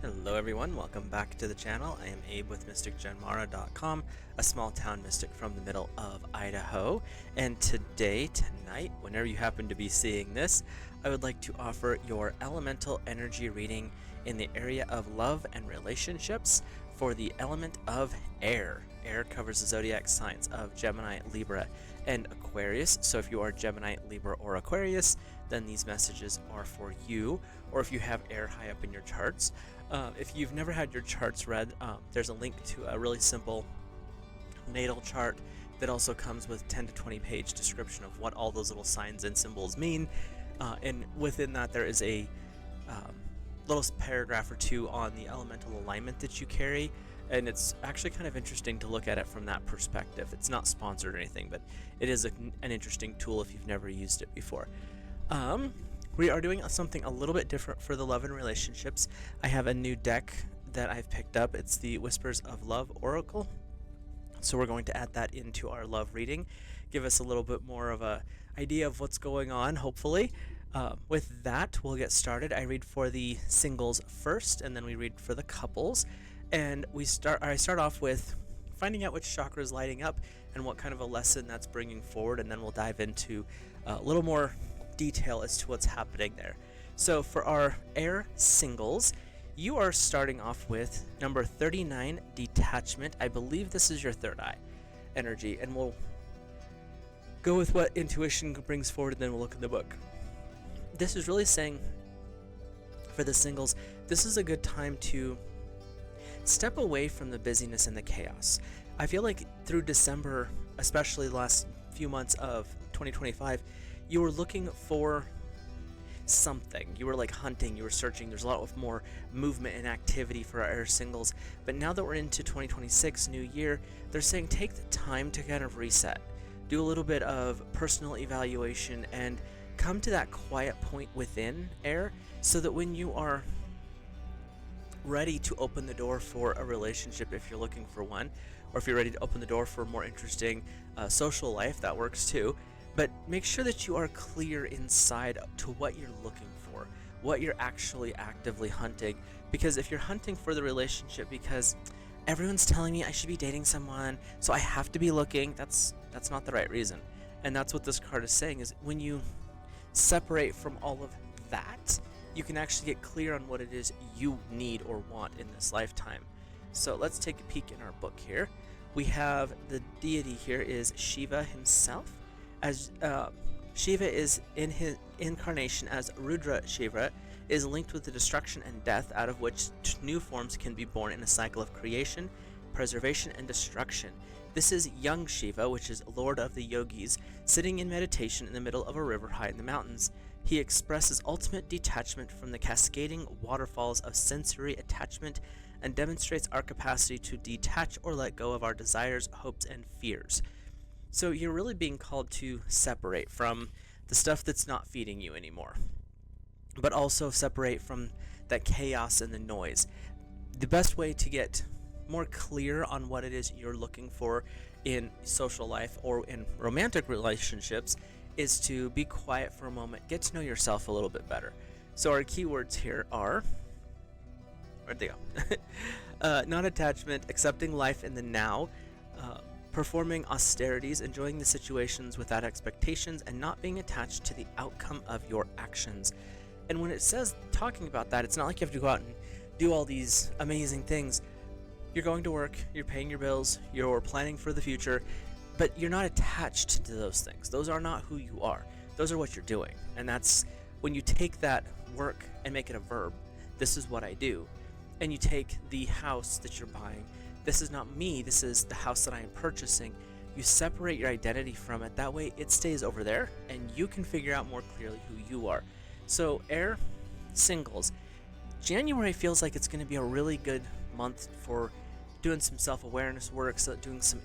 Hello everyone, welcome back to the channel. I am Abe with MysticGenMara.com, a small town mystic from the middle of Idaho. And tonight, whenever you happen to be seeing this, I would like to offer your elemental energy reading in the area of love and relationships for the element of air. Air covers the zodiac signs of Gemini, Libra, and Aquarius. So if you are Gemini, Libra, or Aquarius, then these messages are for you, or if you have air high up in your charts. If you've never had your charts read, there's a link to a really simple natal chart that also comes with 10 to 20 page description of what all those little signs and symbols mean. And within that, there is a little paragraph or two on the elemental alignment that you carry. And it's actually kind of interesting to look at it from that perspective. It's not sponsored or anything, but it is an interesting tool if you've never used it before. We are doing something a little bit different for the love and relationships. I have a new deck that I've picked up. It's the Whispers of Love Oracle. So we're going to add that into our love reading, give us a little bit more of a idea of what's going on, hopefully. With that, we'll get started. I read for the singles first, and then we read for the couples. And I start off with finding out which chakra is lighting up and what kind of a lesson that's bringing forward, and then we'll dive into a little more detail as to what's happening there. So for our air singles, you are starting off with number 39, detachment. I believe this is your third eye energy, and we'll go with what intuition brings forward, and then we'll look in the book. This is really saying for the singles, this is a good time to step away from the busyness and the chaos. I feel like through December, especially the last few months of 2025, you were looking for something. You were like hunting, you were searching. There's a lot of more movement and activity for our air singles. But now that we're into 2026, new year, they're saying take the time to kind of reset. Do a little bit of personal evaluation and come to that quiet point within air so that when you are ready to open the door for a relationship, if you're looking for one, or if you're ready to open the door for a more interesting social life, that works too. But make sure that you are clear inside to what you're looking for, what you're actually actively hunting. Because if you're hunting for the relationship because everyone's telling me I should be dating someone, so I have to be looking, that's not the right reason. And that's what this card is saying, is when you separate from all of that, you can actually get clear on what it is you need or want in this lifetime. So let's take a peek in our book here. We have the deity here is Shiva himself. As Shiva is in his incarnation as Rudra Shiva, is linked with the destruction and death out of which new forms can be born in a cycle of creation, preservation, and destruction. This is young Shiva, which is Lord of the Yogis, sitting in meditation in the middle of a river high in the mountains. He expresses ultimate detachment from the cascading waterfalls of sensory attachment and demonstrates our capacity to detach or let go of our desires, hopes, and fears. So you're really being called to separate from the stuff that's not feeding you anymore, but also separate from that chaos and the noise. The best way to get more clear on what it is you're looking for in social life or in romantic relationships is to be quiet for a moment, get to know yourself a little bit better. So our keywords here are, where'd they go? Non-attachment, accepting life in the now, performing austerities, enjoying the situations without expectations, and not being attached to the outcome of your actions. And when it says talking about that, it's not like you have to go out and do all these amazing things. You're going to work, you're paying your bills, you're planning for the future, but you're not attached to those things. Those are not who you are. Those are what you're doing. And that's when you take that work and make it a verb. This is what I do. And you take the house that you're buying. This is not me, this is the house that I am purchasing. You separate your identity from it. That way it stays over there and you can figure out more clearly who you are. So air singles, January feels like it's going to be a really good month for doing some self-awareness work, so doing some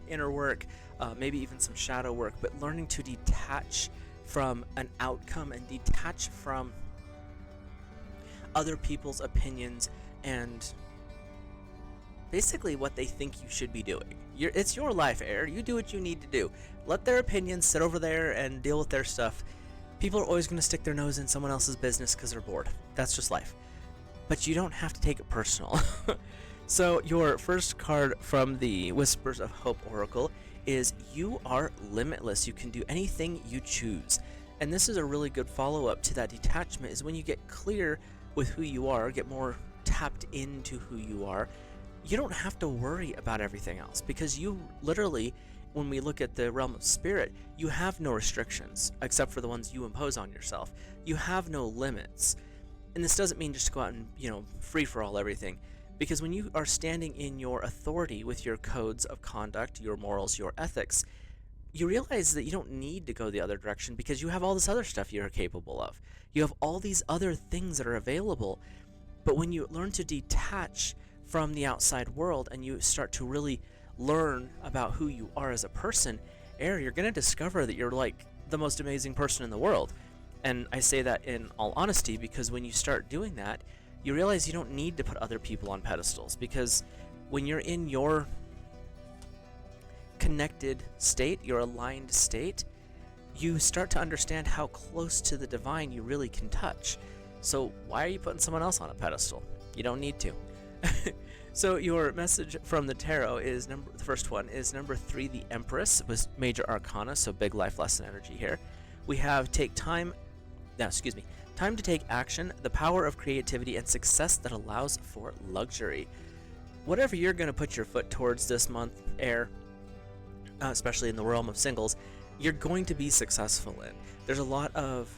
inner work, maybe even some shadow work, but learning to detach from an outcome and detach from other people's opinions and basically what they think you should be doing. It's your life, air. You do what you need to do. Let their opinions sit over there and deal with their stuff. People are always going to stick their nose in someone else's business because they're bored. That's just life. but you don't have to take it personal. So your first card from the Whispers of Hope Oracle is you are limitless. You can do anything you choose. And this is a really good follow-up to that detachment, is when you get clear with who you are, get more tapped into who you are, you don't have to worry about everything else, because you literally, when we look at the realm of spirit, you have no restrictions except for the ones you impose on yourself. You have no limits. And this doesn't mean just to go out and, free for all everything. Because when you are standing in your authority with your codes of conduct, your morals, your ethics, you realize that you don't need to go the other direction, because you have all this other stuff you're capable of. You have all these other things that are available. But when you learn to detach from the outside world and you start to really learn about who you are as a person, you're going to discover that you're like the most amazing person in the world. And I say that in all honesty, because when you start doing that, you realize you don't need to put other people on pedestals, because when you're in your connected state, your aligned state, you start to understand how close to the divine you really can touch. So why are you putting someone else on a pedestal? You don't need to. So your message from the tarot is the first one is number 3, the Empress, with major arcana, so big life lesson energy here. We have time to take action, the power of creativity, and success that allows for luxury. Whatever you're going to put your foot towards this month, air, especially in the realm of singles, you're going to be successful in. There's a lot of...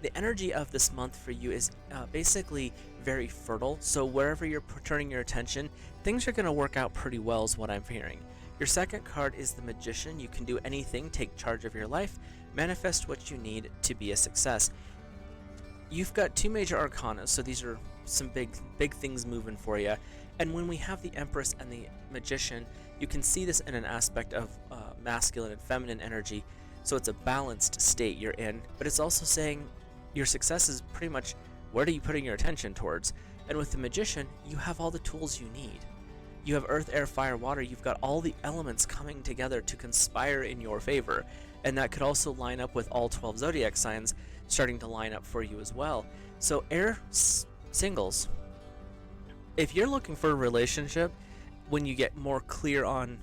The energy of this month for you is basically very fertile, so wherever you're turning your attention, things are going to work out pretty well is what I'm hearing. Your second card is the Magician. You can do anything, take charge of your life, manifest what you need to be a success. You've got 2 major arcana, so these are some big things moving for you. And when we have the Empress and the Magician, you can see this in an aspect of masculine and feminine energy, so it's a balanced state you're in, but it's also saying your success is pretty much what are you putting your attention towards. And with the Magician, you have all the tools you need. You have earth, air, fire, water. You've got all the elements coming together to conspire in your favor. And that could also line up with all 12 zodiac signs starting to line up for you as well. So air singles, if you're looking for a relationship, when you get more clear on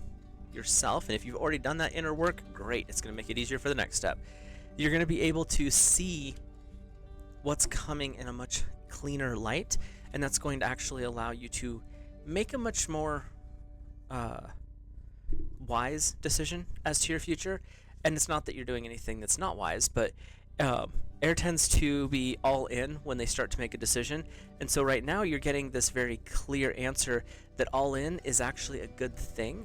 yourself, and if you've already done that inner work, great. It's going to make it easier for the next step. You're going to be able to see what's coming in a much cleaner light, and that's going to actually allow you to make a much more wise decision as to your future. And it's not that you're doing anything that's not wise, but air tends to be all in when they start to make a decision. And so right now you're getting this very clear answer that all in is actually a good thing,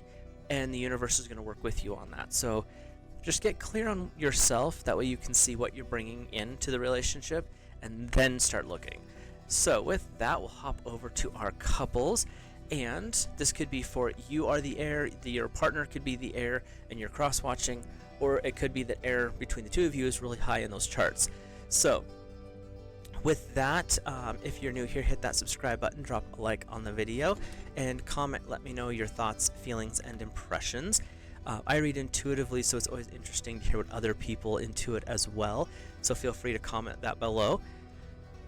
and the universe is going to work with you on that. So just get clear on yourself. That way you can see what you're bringing into the relationship and then start looking. So with that, we'll hop over to our couples. And this could be for you are the air, your partner could be the air, and you're cross-watching, or it could be that air between the two of you is really high in those charts. So with that, if you're new here, hit that subscribe button, drop a like on the video, and comment. Let me know your thoughts, feelings, and impressions. I read intuitively, so it's always interesting to hear what other people intuit as well. So feel free to comment that below.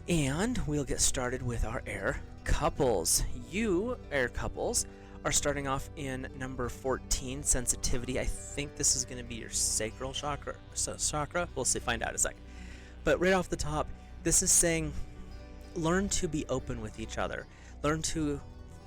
And we'll get started with our air couples. You, air couples, are starting off in number 14, sensitivity. I think this is going to be your sacral chakra. We'll see, find out in a second. But right off the top, this is saying learn to be open with each other. Learn to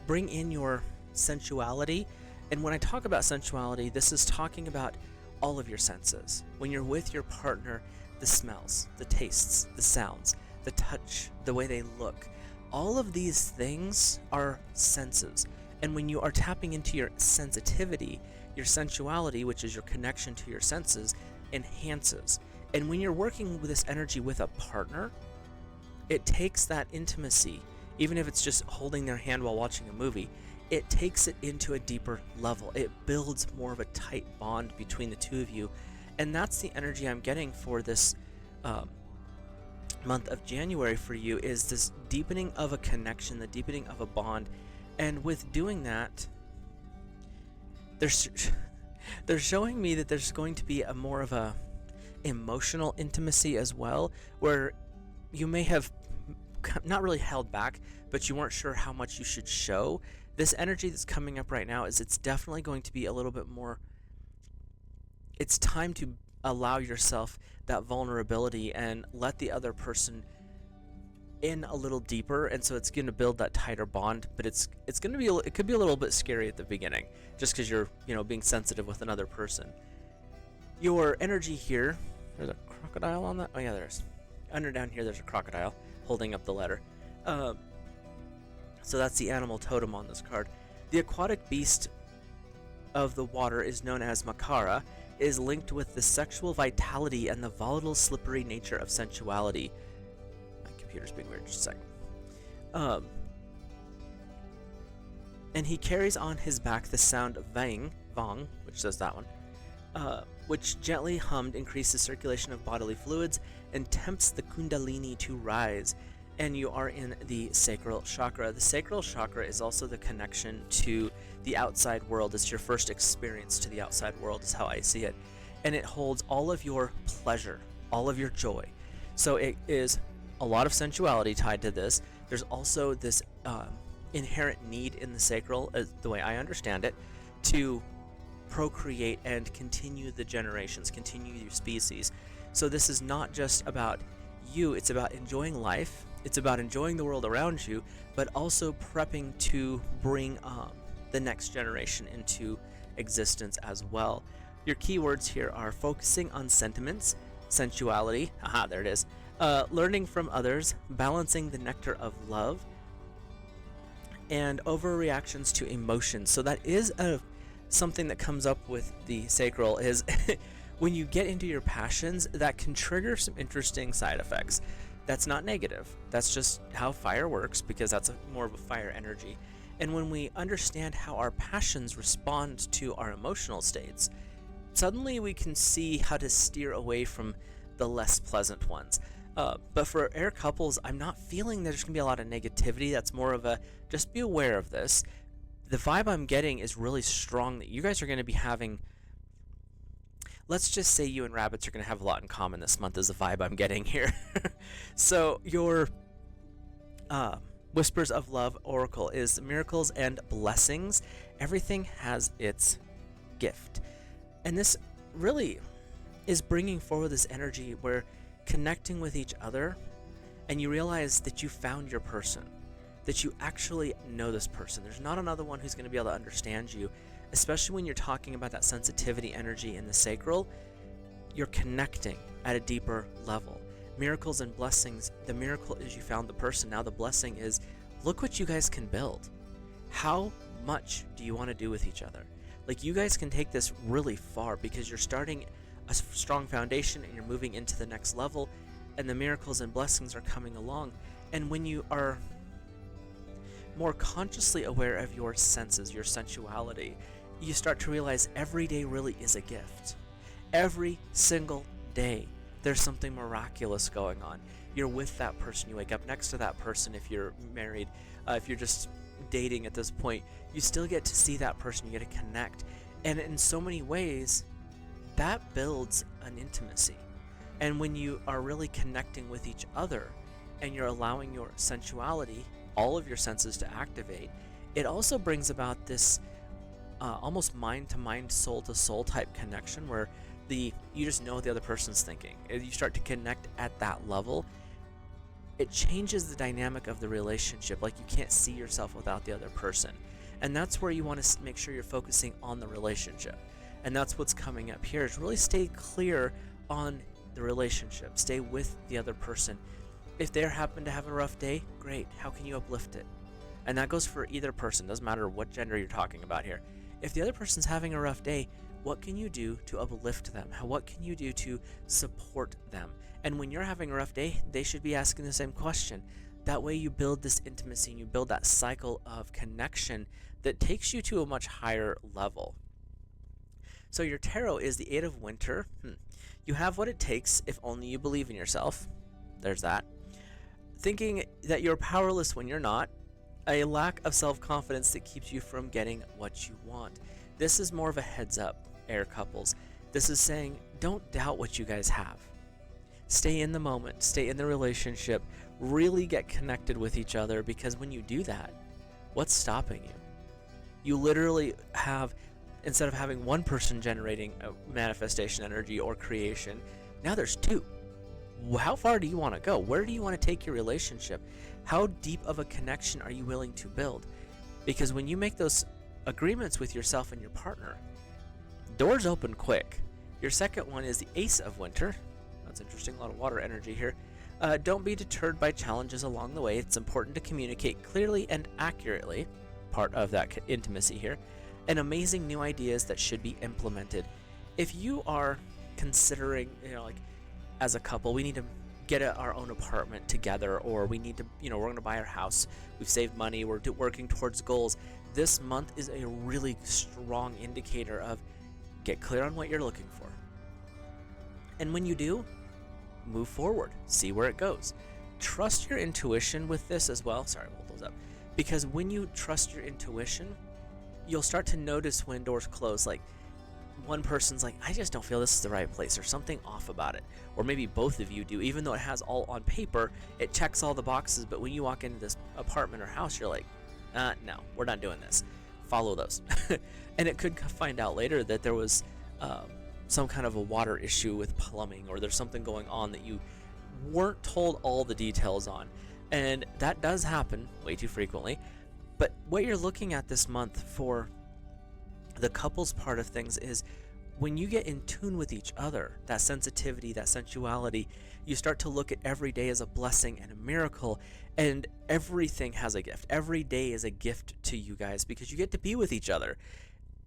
bring in your sensuality. And when I talk about sensuality, this is talking about all of your senses. When you're with your partner, the smells, the tastes, the sounds, the touch, the way they look, all of these things are senses. And when you are tapping into your sensitivity, your sensuality, which is your connection to your senses, enhances. And when you're working with this energy with a partner, it takes that intimacy, even if it's just holding their hand while watching a movie, it takes it into a deeper level. It builds more of a tight bond between the two of you. And that's the energy I'm getting for this month of January for you, is this deepening of a connection, the deepening of a bond. And with doing that, they're showing me that there's going to be a more of a emotional intimacy as well, where you may have not really held back, but you weren't sure how much you should show. This energy that's coming up right now is it's definitely going to be a little bit more. It's time to allow yourself that vulnerability and let the other person in a little deeper, and so it's going to build that tighter bond. But it's going to be it could be a little bit scary at the beginning, just because you're being sensitive with another person. Your energy here. There's a crocodile on that. Oh yeah, there's down here. There's a crocodile holding up the letter. So that's the animal totem on this card. The aquatic beast of the water is known as Makara. Is linked with the sexual vitality and the volatile, slippery nature of sensuality. My computer's being weird. Just a second. And he carries on his back the sound of vang, which says that one, which gently hummed increases circulation of bodily fluids and tempts the kundalini to rise. And you are in the sacral chakra. The sacral chakra is also the connection to the outside world. It's your first experience to the outside world, is how I see it. And it holds all of your pleasure, all of your joy. So it is a lot of sensuality tied to this. There's also this inherent need in the sacral, the way I understand it, to procreate and continue the generations, continue your species. So this is not just about you, it's about enjoying life. It's about enjoying the world around you, but also prepping to bring the next generation into existence as well. Your keywords here are focusing on sentiments, sensuality, there it is, learning from others, balancing the nectar of love, and overreactions to emotions. So that is something that comes up with the sacral is when you get into your passions, that can trigger some interesting side effects. That's not negative. That's just how fire works, because that's more of a fire energy. And when we understand how our passions respond to our emotional states, suddenly we can see how to steer away from the less pleasant ones. But for air couples, I'm not feeling there's going to be a lot of negativity. That's more of a just be aware of this. The vibe I'm getting is really strong that you guys are going to be having. Let's just say you and rabbits are going to have a lot in common this month, is the vibe I'm getting here. So your Whispers of Love Oracle is miracles and blessings. Everything has its gift. And this really is bringing forward this energy where connecting with each other, and you realize that you found your person, that you actually know this person. There's not another one who's going to be able to understand you. Especially when you're talking about that sensitivity energy in the sacral, you're connecting at a deeper level. Miracles and blessings, the miracle is you found the person. Now the blessing is, look what you guys can build. How much do you want to do with each other? Like, you guys can take this really far because you're starting a strong foundation and you're moving into the next level, and the miracles and blessings are coming along. And when you are more consciously aware of your senses, your sensuality, you start to realize every day really is a gift. Every single day, there's something miraculous going on. You're with that person. You wake up next to that person if you're married. If you're just dating at this point, you still get to see that person. You get to connect. And in so many ways, that builds an intimacy. And when you are really connecting with each other and you're allowing your sensuality, all of your senses to activate, it also brings about this almost mind-to-mind, soul-to-soul type connection where you just know what the other person's thinking. If you start to connect at that level, it changes the dynamic of the relationship. Like, you can't see yourself without the other person. And that's where you want to make sure you're focusing on the relationship. And that's what's coming up here, is really stay clear on the relationship. Stay with the other person. If they happen to have a rough day, great. How can you uplift it? And that goes for either person. Doesn't matter what gender you're talking about here. If the other person's having a rough day, what can you do to uplift them? What can you do to support them? And when you're having a rough day, they should be asking the same question. That way you build this intimacy and you build that cycle of connection that takes you to a much higher level. So your tarot is the Eight of Winter. You have what it takes if only you believe in yourself. There's that. Thinking that you're powerless when you're not. A lack of self-confidence that keeps you from getting what you want. This is more of a heads up, air couples. This is saying, don't doubt what you guys have. Stay in the moment, stay in the relationship, really get connected with each other, because when you do that, what's stopping you? You literally have, instead of having one person generating a manifestation energy or creation, now there's two. How far do you want to go? Where do you want to take your relationship? How deep of a connection are you willing to build? Because when you make those agreements with yourself and your partner, doors open quick. Your second one is the Ace of Winter. That's interesting, a lot of water energy here. Don't be deterred by challenges along the way. It's important to communicate clearly and accurately, part of that intimacy here, and amazing new ideas that should be implemented. If you are considering, like as a couple, we need to get our own apartment together, or we need to, we're going to buy our house, we've saved money, we're working towards goals. This month is a really strong indicator of get clear on what you're looking for. And when you do, move forward, see where it goes. Trust your intuition with this as well. Sorry, hold those up. Because when you trust your intuition, you'll start to notice when doors close. Like one person's like, I just don't feel this is the right place, or something off about it. Or maybe both of you do, even though it has all on paper, it checks all the boxes, but when you walk into this apartment or house, you're like, no, we're not doing this. Follow those. And it could find out later that there was some kind of a water issue with plumbing, or there's something going on that you weren't told all the details on. And that does happen way too frequently. But what you're looking at this month for the couples part of things is when you get in tune with each other, that sensitivity, that sensuality, you start to look at every day as a blessing and a miracle, and everything has a gift. Every day is a gift to you guys because you get to be with each other.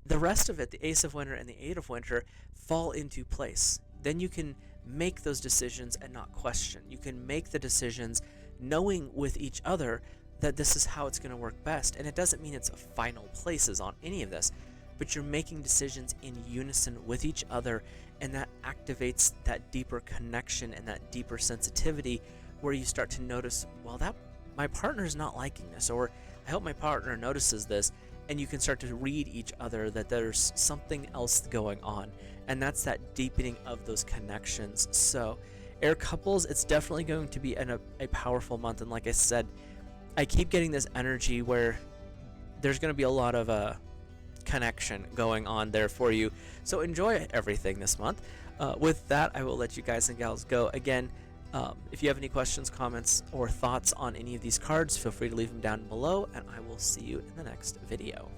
The rest of it, the Ace of Winter and the Eight of Winter, fall into place. Then you can make those decisions and not question. You can make the decisions knowing with each other that this is how it's going to work best. And it doesn't mean it's final places on any of this, but you're making decisions in unison with each other, and that activates that deeper connection and that deeper sensitivity where you start to notice, well, that my partner's not liking this, or I hope my partner notices this. And you can start to read each other that there's something else going on, and that's that deepening of those connections. So air couples, it's definitely going to be a powerful month. And like I said, I keep getting this energy where there's going to be a lot of connection going on there for you. So enjoy everything this month. With that, I will let you guys and gals go. Again, if you have any questions, comments, or thoughts on any of these cards, feel free to leave them down below, and I will see you in the next video.